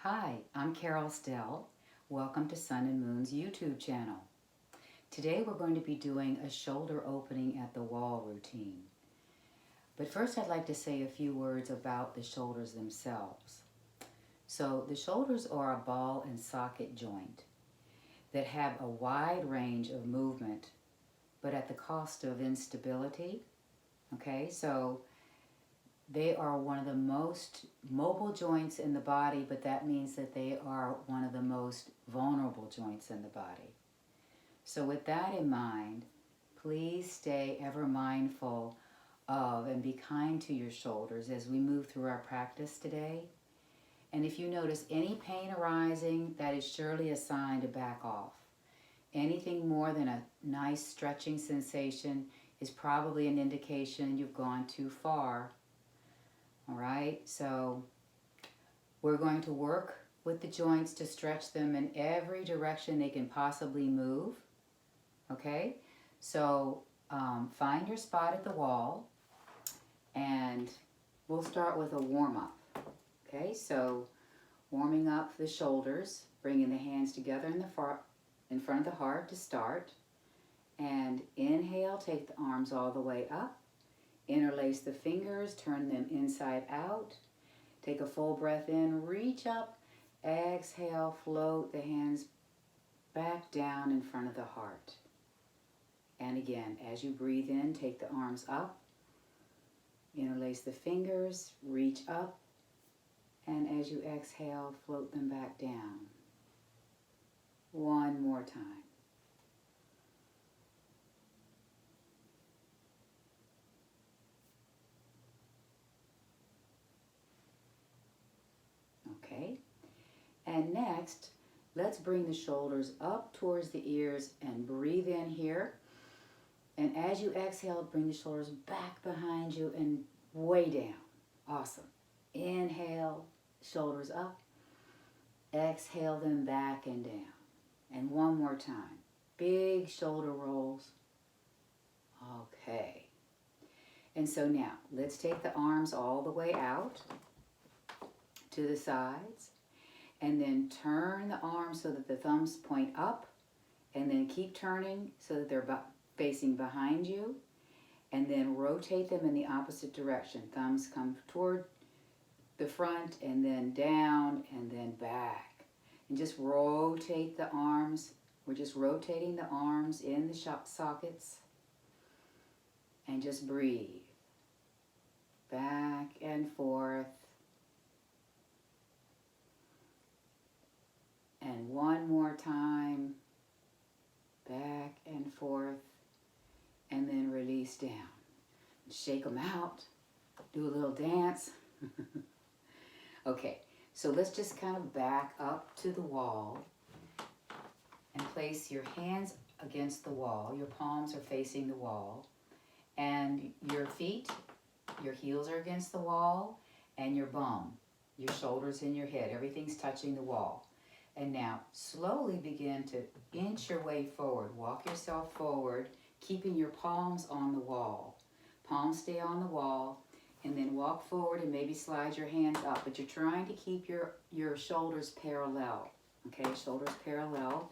Hi, I'm Carol Stehl. Welcome to Sun and Moon's YouTube channel. Today we're going to be doing a shoulder opening at the wall routine. But first I'd like to say a few words about the shoulders themselves. So the shoulders are a ball and socket joint that have a wide range of movement, but at the cost of instability. Okay, so they are one of the most mobile joints in the body, but that means that they are one of the most vulnerable joints in the body. So with that in mind, please stay ever mindful of and be kind to your shoulders as we move through our practice today. And if you notice any pain arising, that is surely a sign to back off. Anything more than a nice stretching sensation is probably an indication you've gone too far. All right, so we're going to work with the joints to stretch them in every direction they can possibly move. Okay, so find your spot at the wall and we'll start with a warm-up. Okay, so warming up the shoulders, bringing the hands together in front of the heart to start. And inhale, take the arms all the way up. Interlace the fingers, turn them inside out. Take a full breath in, reach up. Exhale, float the hands back down in front of the heart. And again, as you breathe in, take the arms up. Interlace the fingers, reach up. And as you exhale, float them back down. One more time. Okay, and next, let's bring the shoulders up towards the ears and breathe in here. And as you exhale, bring the shoulders back behind you and way down. Awesome. Inhale, shoulders up. Exhale them back and down. And one more time. Big shoulder rolls. Okay. And so now, let's take the arms all the way out to the sides, and then turn the arms so that the thumbs point up, and then keep turning so that they're facing behind you, and then rotate them in the opposite direction. Thumbs come toward the front, and then down, and then back. And just rotate the arms. We're just rotating the arms in the sockets, and just breathe. Back and forth. And one more time, back and forth, and then release down. Shake them out, do a little dance. Okay, so let's just kind of back up to the wall and place your hands against the wall. Your palms are facing the wall, and your feet, your heels are against the wall, and your bum, your shoulders and your head, everything's touching the wall. And now, slowly begin to inch your way forward. Walk yourself forward, keeping your palms on the wall. Palms stay on the wall, and then walk forward and maybe slide your hands up. But you're trying to keep your shoulders parallel. Okay, shoulders parallel.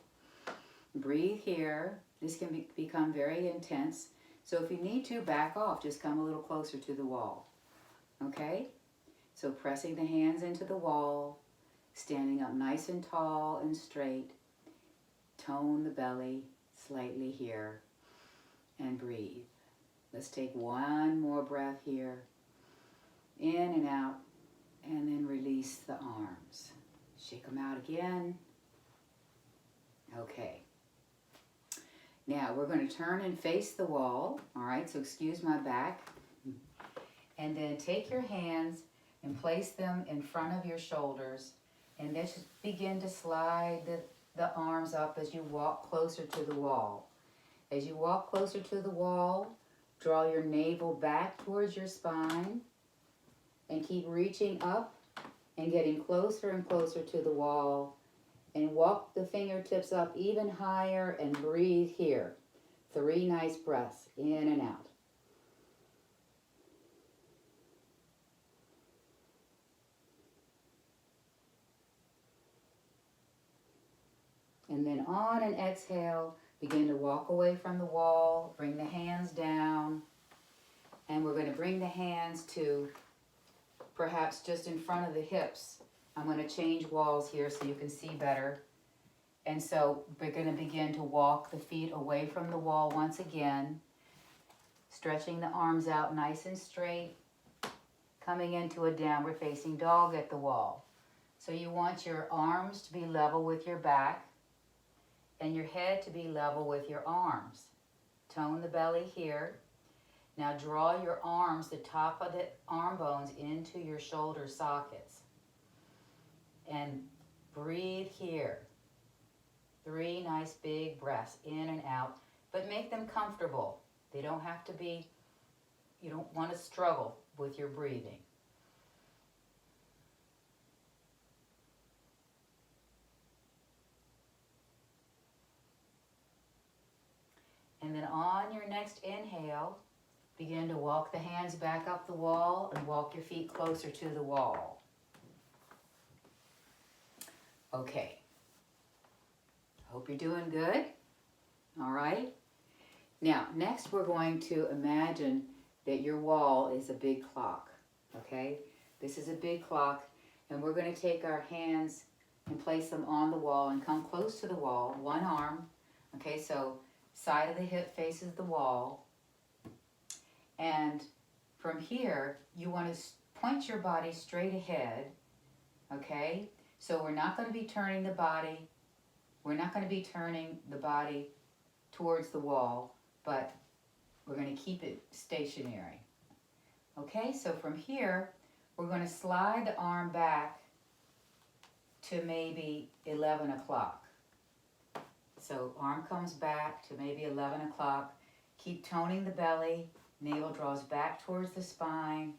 Breathe here. This can become very intense. So if you need to, back off. Just come a little closer to the wall. Okay? So pressing the hands into the wall. Standing up nice and tall and straight. Tone the belly slightly here. And breathe. Let's take one more breath here. In and out. And then release the arms. Shake them out again. Okay. Now we're going to turn and face the wall. All right, so excuse my back. And then take your hands and place them in front of your shoulders. And then just begin to slide the arms up as you walk closer to the wall. As you walk closer to the wall, draw your navel back towards your spine and keep reaching up and getting closer and closer to the wall. And walk the fingertips up even higher and breathe here. 3 nice breaths in and out. And then on an exhale, begin to walk away from the wall, bring the hands down, and we're going to bring the hands to perhaps just in front of the hips. I'm going to change walls here so you can see better. And so we're going to begin to walk the feet away from the wall once again, stretching the arms out nice and straight, coming into a downward facing dog at the wall. So you want your arms to be level with your back and your head to be level with your arms. Tone the belly here. Now draw your arms, the top of the arm bones, into your shoulder sockets. And breathe here. 3 nice big breaths in and out, but make them comfortable. They don't have to be, you don't want to struggle with your breathing. And then on your next inhale, begin to walk the hands back up the wall and walk your feet closer to the wall. Okay. Hope you're doing good. All right. Now, next we're going to imagine that your wall is a big clock. Okay. This is a big clock, and we're going to take our hands and place them on the wall and come close to the wall. One arm. Okay, so side of the hip faces the wall. And from here, you want to point your body straight ahead. Okay. So we're not going to be turning the body. We're not going to be turning the body towards the wall, but we're going to keep it stationary. Okay, so from here, we're going to slide the arm back to maybe 11 o'clock. So arm comes back to maybe 11 o'clock. Keep toning the belly. Navel draws back towards the spine.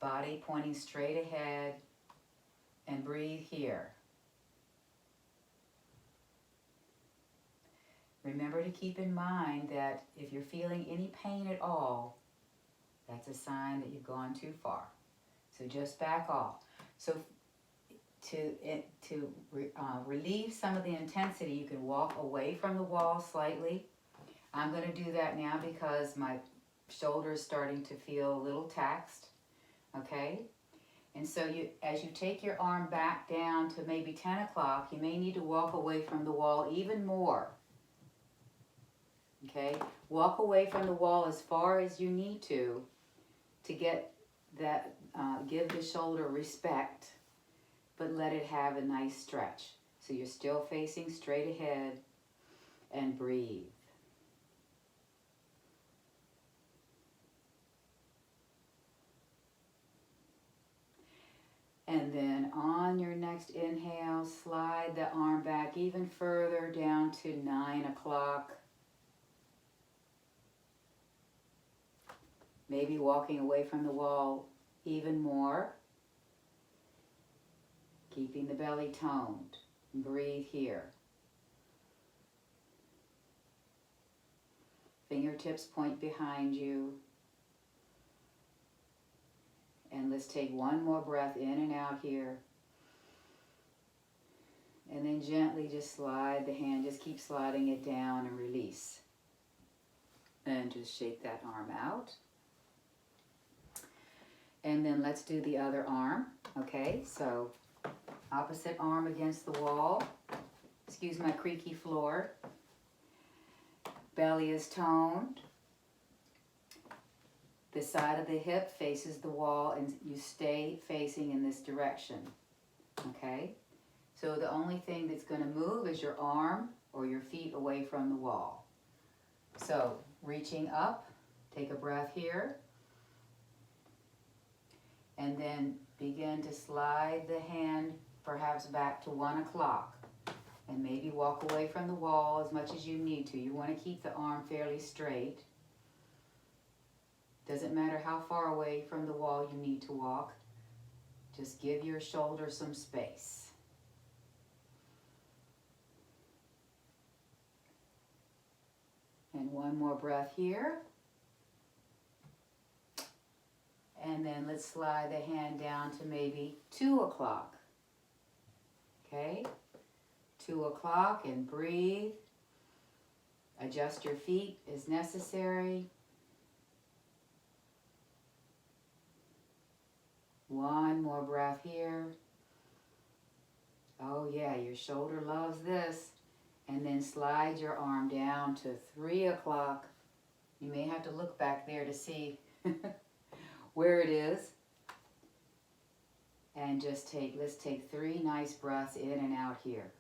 Body pointing straight ahead. And breathe here. Remember to keep in mind that if you're feeling any pain at all, that's a sign that you've gone too far. So just back off. So to relieve some of the intensity, you can walk away from the wall slightly. I'm going to do that now because my shoulder is starting to feel a little taxed. Okay? And so as you take your arm back down to maybe 10 o'clock, you may need to walk away from the wall even more. Okay? Walk away from the wall as far as you need to get that, give the shoulder respect, but let it have a nice stretch. So you're still facing straight ahead, and breathe. And then on your next inhale, slide the arm back even further down to 9 o'clock. Maybe walking away from the wall even more. Keeping the belly toned. Breathe here. Fingertips point behind you. And let's take one more breath in and out here. And then gently just slide the hand, just keep sliding it down and release. And just shake that arm out. And then let's do the other arm. Okay, so opposite arm against the wall. Excuse my creaky floor. Belly is toned. The side of the hip faces the wall, and you stay facing in this direction. Okay? So the only thing that's going to move is your arm or your feet away from the wall. So reaching up, take a breath here. And then begin to slide the hand perhaps back to 1 o'clock. And maybe walk away from the wall as much as you need to. You want to keep the arm fairly straight. Doesn't matter how far away from the wall you need to walk. Just give your shoulder some space. And one more breath here. And then let's slide the hand down to maybe 2 o'clock. Okay? 2 o'clock, and breathe. Adjust your feet as necessary. 1 more breath here. Oh yeah, your shoulder loves this. And then slide your arm down to 3 o'clock. You may have to look back there to see where it is. And just let's take 3 nice breaths in and out here.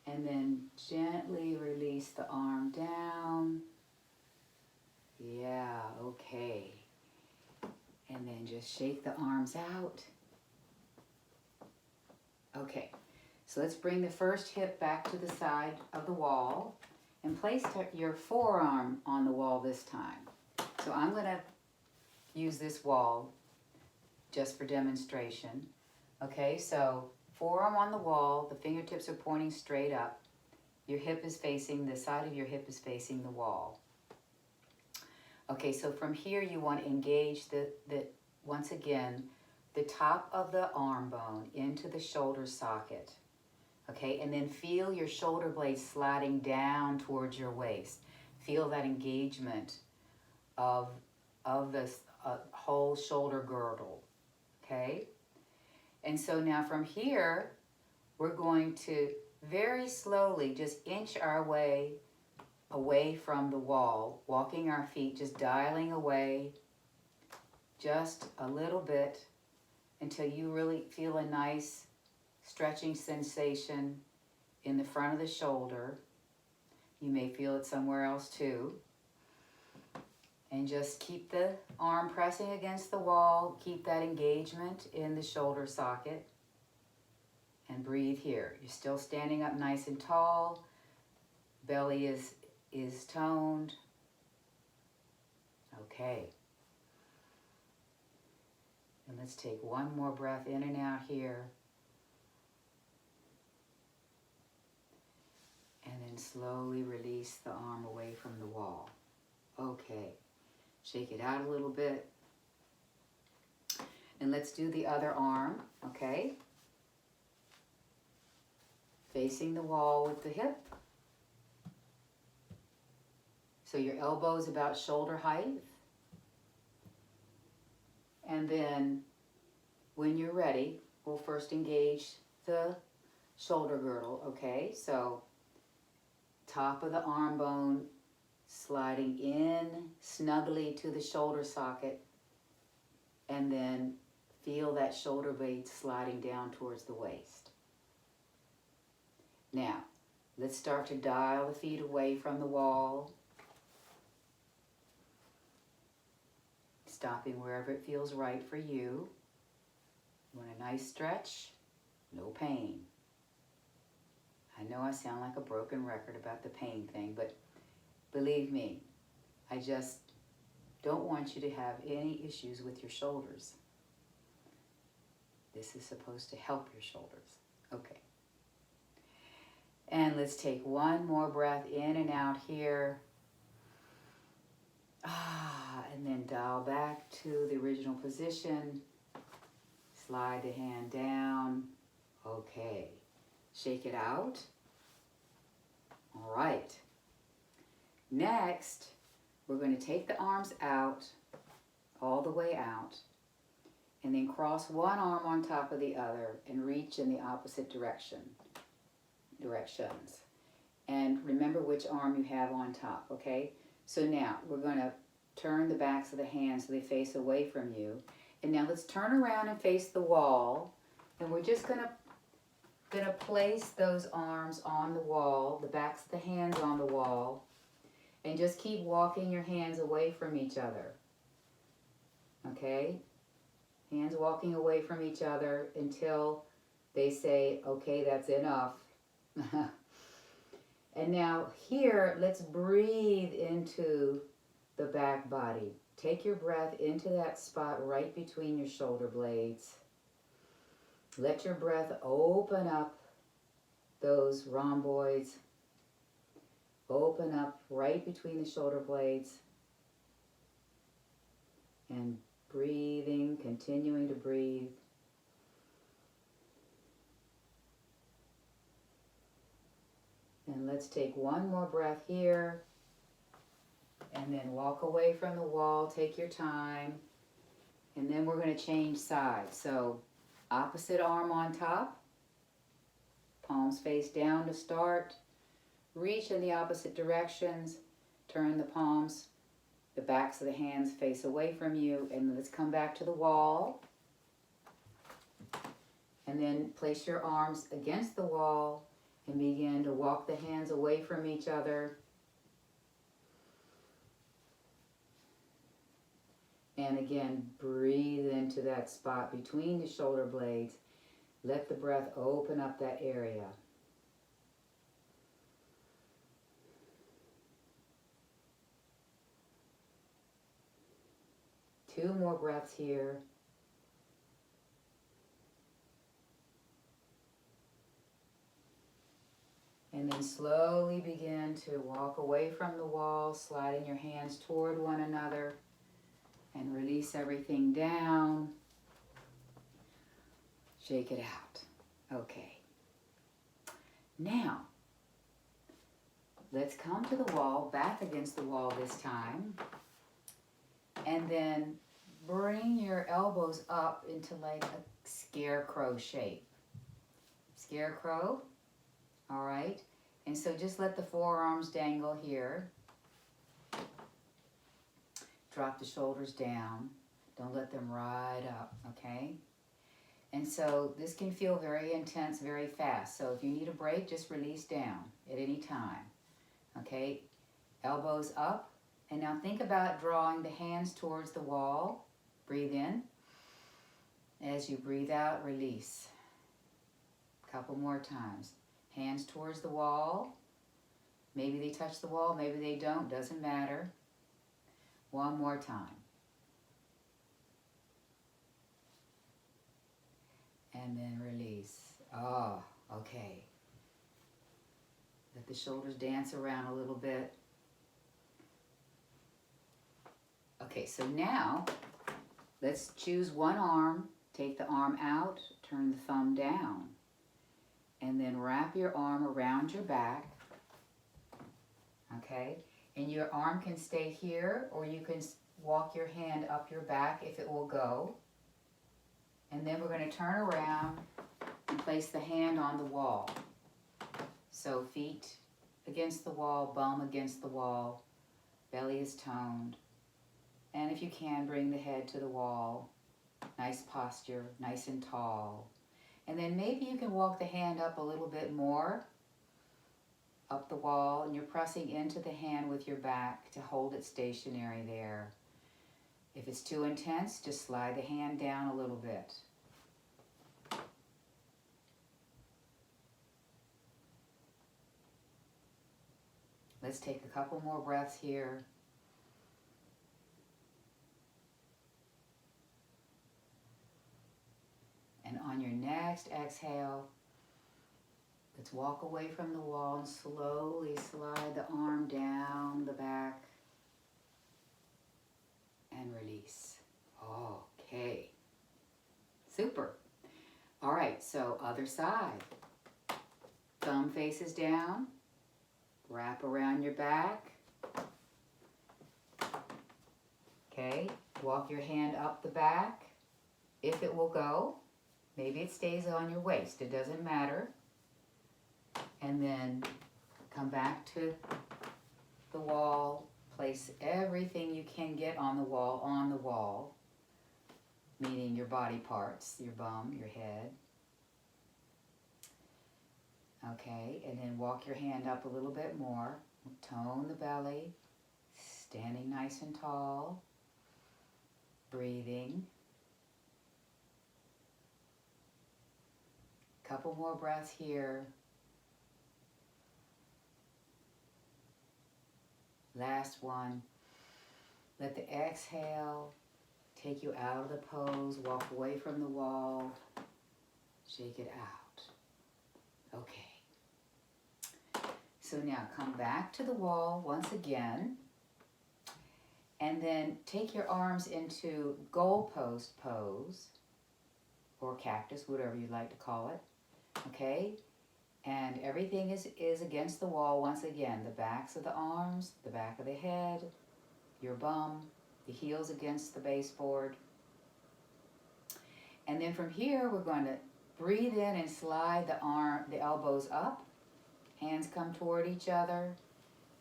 And then gently release the arm down. Yeah, okay. And then just shake the arms out. Okay, so let's bring the first hip back to the side of the wall and place your forearm on the wall this time. So I'm going to use this wall just for demonstration. Okay, so forearm on the wall, the fingertips are pointing straight up. Your hip is facing, the side of your hip is facing the wall. Okay, so from here you want to engage once again, the top of the arm bone into the shoulder socket. Okay, and then feel your shoulder blades sliding down towards your waist. Feel that engagement of this whole shoulder girdle. Okay, and so now from here, we're going to very slowly just inch our way away from the wall, walking our feet, just dialing away just a little bit until you really feel a nice stretching sensation in the front of the shoulder. You may feel it somewhere else too. And just keep the arm pressing against the wall, keep that engagement in the shoulder socket, and breathe here. You're still standing up nice and tall, belly is toned. Okay. And let's take 1 more breath in and out here. And then slowly release the arm away from the wall. Okay. Shake it out a little bit. And let's do the other arm, okay? Facing the wall with the hip. So your elbow's about shoulder height. And then when you're ready, we'll first engage the shoulder girdle, okay? So top of the arm bone sliding in snugly to the shoulder socket, and then feel that shoulder blade sliding down towards the waist. Now, let's start to dial the feet away from the wall, stopping wherever it feels right for you. You want a nice stretch, no pain. I know I sound like a broken record about the pain thing, but believe me, I just don't want you to have any issues with your shoulders. This is supposed to help your shoulders. Okay. And let's take 1 more breath in and out here. And then dial back to the original position. Slide the hand down. Okay. Shake it out. All right. Next, we're going to take the arms out, all the way out, and then cross one arm on top of the other and reach in the opposite directions. And remember which arm you have on top, okay? So now we're going to turn the backs of the hands so they face away from you. And now let's turn around and face the wall. And we're just going to place those arms on the wall, the backs of the hands on the wall, and just keep walking your hands away from each other. Okay? Hands walking away from each other until they say, okay, that's enough. And now here, let's breathe into the back body. Take your breath into that spot right between your shoulder blades. Let your breath open up those rhomboids. Open up right between the shoulder blades. And breathing, continuing to breathe. And let's take one more breath here. And then walk away from the wall, take your time. And then we're going to change sides. So opposite arm on top, palms face down to start. Reach in the opposite directions. Turn the palms, the backs of the hands face away from you. And let's come back to the wall. And then place your arms against the wall and begin to walk the hands away from each other. And again, breathe into that spot between the shoulder blades. Let the breath open up that area. Two more breaths here. And then slowly begin to walk away from the wall, sliding your hands toward one another. And release everything down. Shake it out. Okay. Now, let's come to the wall, back against the wall this time. And then bring your elbows up into like a scarecrow shape. Scarecrow. All right. And so just let the forearms dangle here. Drop the shoulders down. Don't let them ride up, okay? And so this can feel very intense, very fast. So if you need a break, just release down at any time, okay? Elbows up. And now think about drawing the hands towards the wall. Breathe in. As you breathe out, release. A couple more times. Hands towards the wall. Maybe they touch the wall, maybe they don't, doesn't matter. One more time. And then release. Oh, okay. Let the shoulders dance around a little bit. Okay, so now let's choose one arm. Take the arm out, turn the thumb down. And then wrap your arm around your back. Okay? And your arm can stay here, or you can walk your hand up your back if it will go. And then we're going to turn around and place the hand on the wall. So feet against the wall, bum against the wall, belly is toned. And if you can, bring the head to the wall. Nice posture, nice and tall. And then maybe you can walk the hand up a little bit more, up the wall, and you're pressing into the hand with your back to hold it stationary there. If it's too intense, just slide the hand down a little bit. Let's take a couple more breaths here. And on your next exhale, let's walk away from the wall and slowly slide the arm down the back and release. Okay. Super. All right, so other side. Thumb faces down. Wrap around your back. Okay, walk your hand up the back if it will go. Maybe it stays on your waist, it doesn't matter. And then come back to the wall. Place everything you can get on the wall, meaning your body parts, your bum, your head. Okay, and then walk your hand up a little bit more. Tone the belly, standing nice and tall, breathing. Couple more breaths here. Last one. Let the exhale take you out of the pose, walk away from the wall, shake it out. Okay. So now come back to the wall once again. And then take your arms into goalpost pose, or cactus, whatever you'd like to call it, okay? And everything is against the wall once again. The backs of the arms, the back of the head, your bum, the heels against the baseboard. And then from here, we're going to breathe in and slide the elbows up. Hands come toward each other.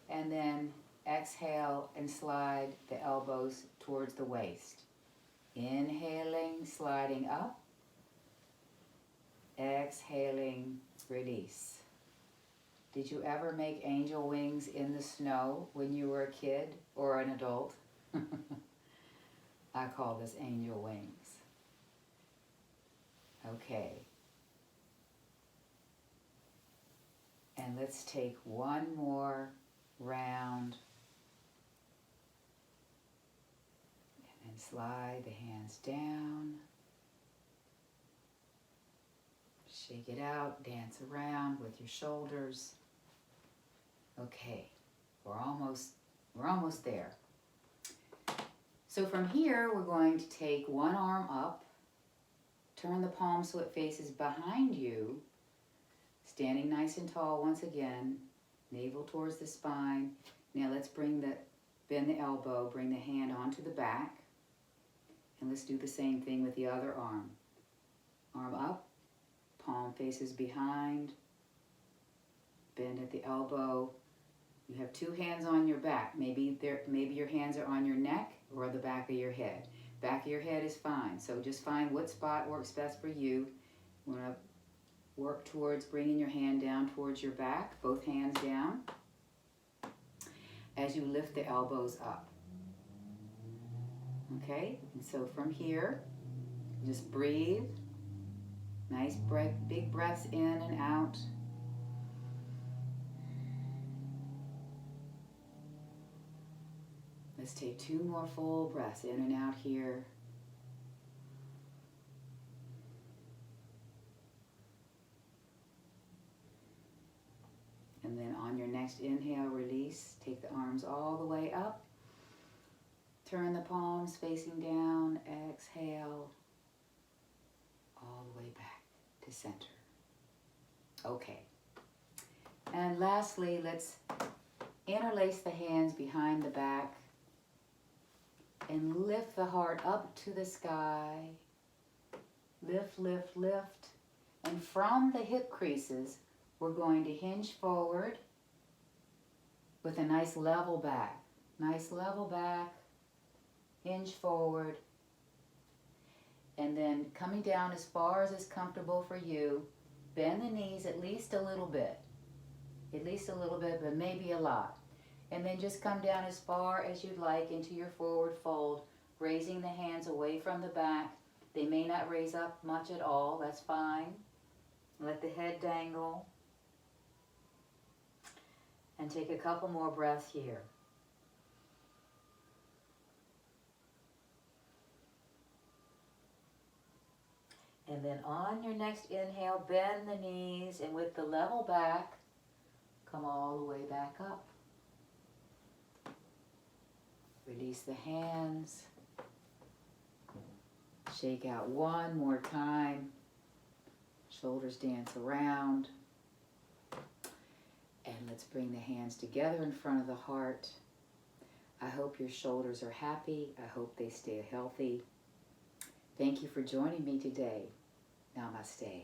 And then exhale and slide the elbows towards the waist. Inhaling, sliding up. Exhaling, release. Did you ever make angel wings in the snow when you were a kid or an adult? I call this angel wings. Okay. And let's take one more round. And then slide the hands down. Shake it out, dance around with your shoulders. Okay, we're almost there. So from here, we're going to take one arm up, turn the palm so it faces behind you, standing nice and tall once again, navel towards the spine. Now let's bend the elbow, bring the hand onto the back, and let's do the same thing with the other arm. Arm up, palm faces behind, bend at the elbow. You have two hands on your back. Maybe your hands are on your neck or the back of your head. Back of your head is fine. So just find what spot works best for you. You want to work towards bringing your hand down towards your back, both hands down, as you lift the elbows up. Okay, and so from here, just breathe. Nice big breaths in and out. Let's take two more full breaths in and out here. And then on your next inhale, release. Take the arms all the way up. Turn the palms facing down. Exhale. All the way back to center. Okay. And lastly, let's interlace the hands behind the back and lift the heart up to the sky. Lift, lift, lift. And from the hip creases, we're going to hinge forward with a nice level back. Nice level back, hinge forward. And then coming down as far as is comfortable for you, bend the knees at least a little bit. At least a little bit, but maybe a lot. And then just come down as far as you'd like into your forward fold, raising the hands away from the back. They may not raise up much at all, that's fine. Let the head dangle. And take a couple more breaths here. And then on your next inhale, bend the knees, and with the level back, come all the way back up. Release the hands. Shake out one more time. Shoulders dance around. And let's bring the hands together in front of the heart. I hope your shoulders are happy. I hope they stay healthy. Thank you for joining me today. Namaste.